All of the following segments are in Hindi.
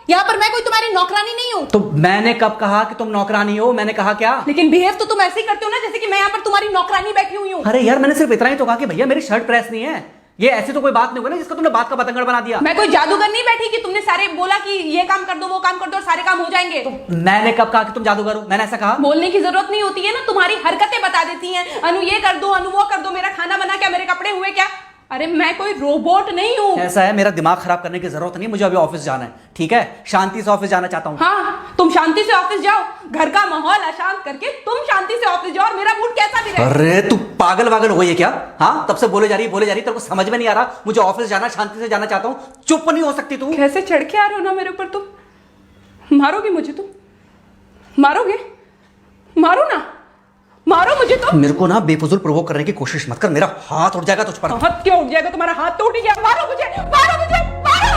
यहाँ पर मैं कोई तुम्हारी नौकरानी नहीं हूँ। तो मैंने कब कहा कि तुम नौकरानी हो? मैंने कहा क्या? लेकिन बिहेव तो तुम ऐसे ही करते हो ना जैसे कि मैं यहाँ पर तुम्हारी नौकरानी बैठी हुई हूँ। अरे यार मैंने सिर्फ इतना ही तो कहा कि भैया मेरी शर्ट प्रेस नहीं है। ये ऐसी तो कोई बात नहीं हुई ना जिसका तुमने बात का बतंगड़ बना दिया। मैं कोई जादूगर नहीं बैठी कि तुमने सारे बोला कि ये काम कर दो वो काम कर दो और सारे काम हो जाएंगे। तो मैंने कब कहा कि तुम जादूगर हो? मैंने ऐसा कहा? बोलने की जरूरत नहीं होती है ना, तुम्हारी हरकतें बता देती हैं। अनु ये कर दो, अनु वो कर दो, मेरा खाना बना क्या, मेरे कपड़े हुए क्या। अरे मैं कोई रोबोट नहीं हूँ। ऐसा है, मेरा दिमाग खराब करने की जरूरत नहीं, मुझे अभी ऑफिस जाना है। ठीक है, शांति से ऑफिस जाना चाहता हूँ। हाँ तुम शांति से ऑफिस जाओ, घर का माहौल अशांत करके तुम शांति से ऑफिस जाओ और मेरा मूड कैसा भी रहे। अरे तू पागल वागल हो गई है क्या? हाँ तब से बोले जा रही तेरे को समझ में नहीं आ रहा? मुझे ऑफिस जाना, शांति से जाना चाहता हूँ। चुप नहीं हो सकती तू? कैसे चढ़ के आ रहे हो ना मेरे ऊपर तुम। मारोगे मुझे? तुम मारोगे? मारो ना, मारो मुझे। तो मेरे को ना बेफजूल प्रोवोक करने की कोशिश मत कर, मेरा हाथ उठ जाएगा तुझ पर। हाथ क्यों उठ जाएगा? तुम्हारा हाथ तो उठ ही गया। मारो मुझे, मारो मुझे, मारो।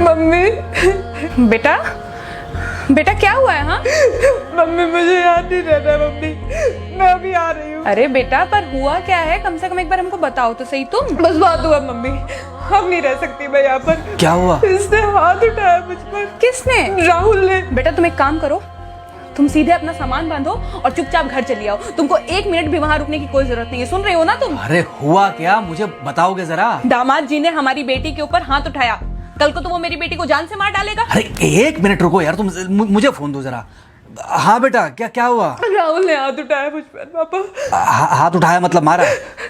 मम्मी। बेटा बेटा क्या हुआ है? हाँ मम्मी मुझे याद नहीं रहता मम्मी, मैं अभी आ रही हूँ। अरे बेटा पर हुआ क्या है? कम से कम एक बार हमको बताओ तो सही। तुम बस बात हुआ मम्मी, हम नहीं रह सकती मैं यहाँ पर। क्या हुआ? इसने हाथ उठाया मुझ पर। किसने? राहुल ने। बेटा तुम एक काम करो, तुम सीधे अपना सामान बांधो और चुपचाप घर चली आओ। तुमको एक मिनट भी वहां रुकने की कोई जरूरत नहीं है। सुन रहे हो ना तुम? अरे हुआ क्या, मुझे बताओगे जरा? दामाद जी ने हमारी बेटी के ऊपर हाथ उठाया। कल को तो वो मेरी बेटी को जान से मार डालेगा। अरे एक मिनट रुको यार, तुम मुझे फोन दो जरा। हाँ बेटा, क्या हुआ? राहुल ने हाथ उठाया मुझ पर पापा। हाथ उठाया मतलब मारा?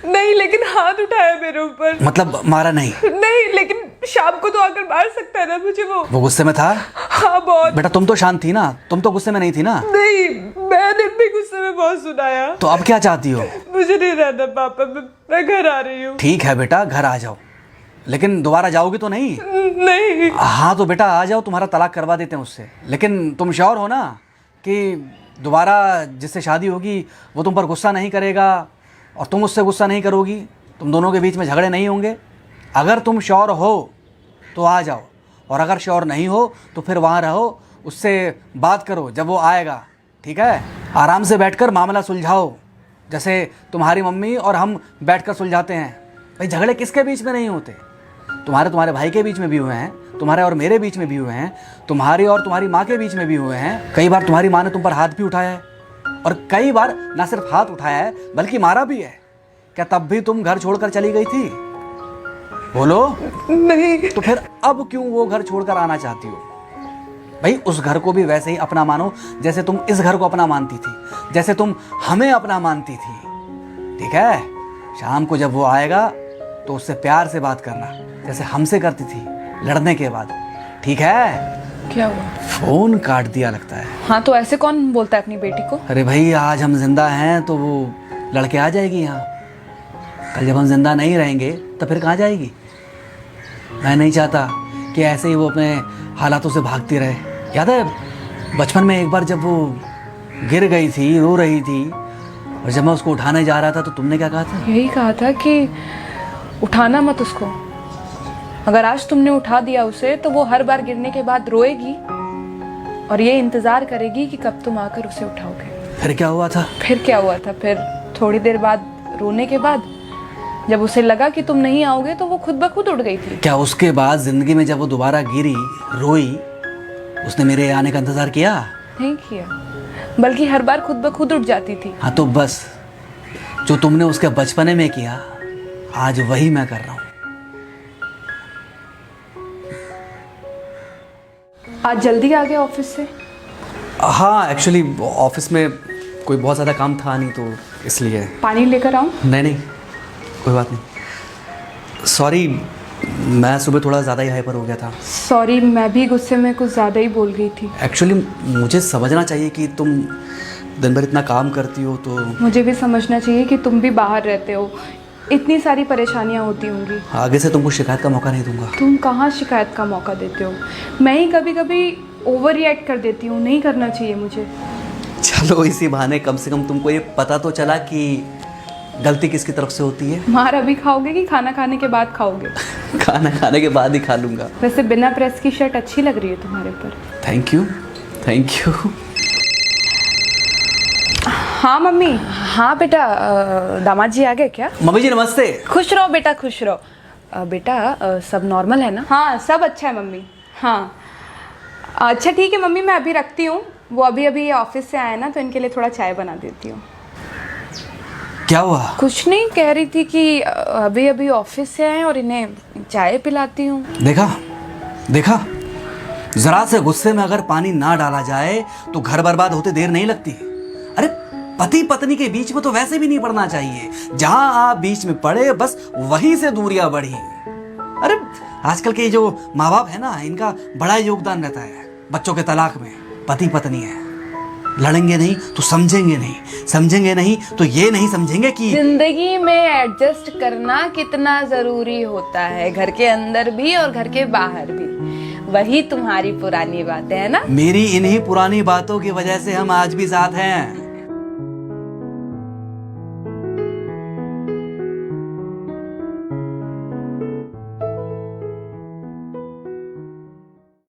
नहीं लेकिन हाथ उठाया मेरे ऊपर। मतलब मारा नहीं? नहीं लेकिन शाम को तो आकर मार सकता है ना मुझे वो गुस्से में था? हाँ बहुत। बेटा तुम तो शांत थी ना, तुम तो गुस्से में नहीं थी ना? नहीं मैंने भी गुस्से में बहुत सुनाया। तो अब क्या चाहती हो? मुझे नहीं रहना पापा, मैं घर आ रही हूँ। ठीक है बेटा, घर आ जाओ, लेकिन दोबारा जाओगी तो नहीं? नहीं। हाँ तो बेटा आ जाओ, तुम्हारा तलाक करवा देते हैं उससे। लेकिन तुम श्योर हो ना कि दोबारा जिससे शादी होगी वो तुम पर गुस्सा नहीं करेगा और तुम उससे गुस्सा नहीं करोगी, तुम दोनों के बीच में झगड़े नहीं होंगे? अगर तुम श्योर हो तो आ जाओ, और अगर श्योर नहीं हो तो फिर वहाँ रहो, उससे बात करो जब वो आएगा। ठीक है, आराम से बैठकर मामला सुलझाओ, जैसे तुम्हारी मम्मी और हम बैठकर सुलझाते हैं। भाई झगड़े किसके बीच में नहीं होते? तुम्हारे भाई के बीच में भी हुए हैं, तुम्हारे और मेरे बीच में भी हुए हैं, तुम्हारी और तुम्हारी माँ के बीच में भी हुए हैं। कई बार तुम्हारी माँ ने तुम पर हाथ भी उठाया है, और कई बार ना सिर्फ हाथ उठाया है बल्कि मारा भी है। क्या तब भी तुम घर छोड़कर चली गई थी? बोलो। नहीं। तो फिर अब क्यों वो घर छोड़कर आना चाहती हो? भाई उस घर को भी वैसे ही अपना मानो जैसे तुम इस घर को अपना मानती थी, जैसे तुम हमें अपना मानती थी। ठीक है, शाम को जब वो आएगा तो उससे प्यार से बात करना, जैसे हमसे करती थी लड़ने के बाद। ठीक है? क्या हुआ? फोन काट दिया लगता है। हाँ तो ऐसे कौन बोलता है अपनी बेटी को? अरे भाई आज हम जिंदा हैं तो वो लड़के आ जाएगी यहाँ, कल जब हम जिंदा नहीं रहेंगे तो फिर कहाँ जाएगी? मैं नहीं चाहता कि ऐसे ही वो अपने हालातों से भागती रहे। याद है बचपन में एक बार जब वो गिर गई थी, रो रही थी, और जब मैं उसको उठाने जा रहा था तो तुमने क्या कहा था? यही कहा था कि उठाना मत उसको। अगर आज तुमने उठा दिया उसे तो वो हर बार गिरने के बाद रोएगी और ये इंतजार करेगी कि कब तुम आकर उसे उठाओगे। फिर क्या हुआ था? फिर क्या हुआ था? फिर थोड़ी देर बाद रोने के बाद जब उसे लगा कि तुम नहीं आओगे तो वो खुद ब खुद उठ गई थी। क्या उसके बाद जिंदगी में जब वो दोबारा गिरी, रोई, उसने मेरे आने का इंतजार किया? नहीं किया, बल्कि हर बार खुद ब खुद उठ जाती थी। हाँ तो बस जो तुमने उसके बचपने में किया आज वही मैं कर रहा हूँ। आज जल्दी आ गए ऑफिस से? हाँ एक्चुअली ऑफिस में कोई बहुत ज़्यादा काम था नहीं तो इसलिए। पानी लेकर आऊँ? नहीं कोई बात नहीं, सॉरी मैं सुबह थोड़ा ज़्यादा ही हाइपर हो गया था। सॉरी, मैं भी गुस्से में कुछ ज़्यादा ही बोल गई थी। एक्चुअली मुझे समझना चाहिए कि तुम दिन भर इतना काम करती हो तो मुझे भी समझना चाहिए कि तुम भी बाहर रहते हो, इतनी सारी परेशानियां होती होंगी। आगे से तुमको शिकायत का मौका नहीं दूंगा। तुम कहाँ शिकायत का मौका देते हो? मैं ही कभी कभी ओवर रिएक्ट कर देती हूँ, नहीं करना चाहिए मुझे। चलो इसी बहाने कम से कम तुमको ये पता तो चला कि गलती किसकी तरफ से होती है। मार अभी खाओगे कि खाना खाने के बाद खाओगे? खाना खाने के बाद ही खा लूंगा। वैसे बिना प्रेस की शर्ट अच्छी लग रही है तुम्हारे पर। Thank you. हाँ मम्मी। हाँ बेटा, दामाद जी आ गए क्या? मम्मी जी नमस्ते। खुश रहो बेटा, खुश रहो। बेटा सब नॉर्मल है ना? हाँ सब अच्छा है मम्मी। हाँ अच्छा ठीक है मम्मी, मैं अभी रखती हूँ। वो अभी अभी ऑफिस से आए ना, तो इनके लिए थोड़ा चाय बना देती हूँ। क्या हुआ? कुछ नहीं, कह रही थी कि अभी अभी ऑफिस से आए और इन्हें चाय पिलाती हूँ। देखा देखा, जरा से गुस्से में अगर पानी ना डाला जाए तो घर बर्बाद होते देर नहीं लगती। अरे पति पत्नी के बीच में तो वैसे भी नहीं पड़ना चाहिए। जहां आप बीच में पड़े बस वहीं से दूरियां बढ़ी। अरे आजकल के जो माँ बाप है ना, इनका बड़ा योगदान रहता है बच्चों के तलाक में। पति पत्नी है, लड़ेंगे नहीं तो समझेंगे नहीं, समझेंगे नहीं तो ये नहीं समझेंगे कि जिंदगी में एडजस्ट करना कितना जरूरी होता है, घर के अंदर भी और घर के बाहर भी। वही तुम्हारी पुरानी बातें है ना। मेरी इन्हीं पुरानी बातों की वजह से हम आज भी साथ हैं।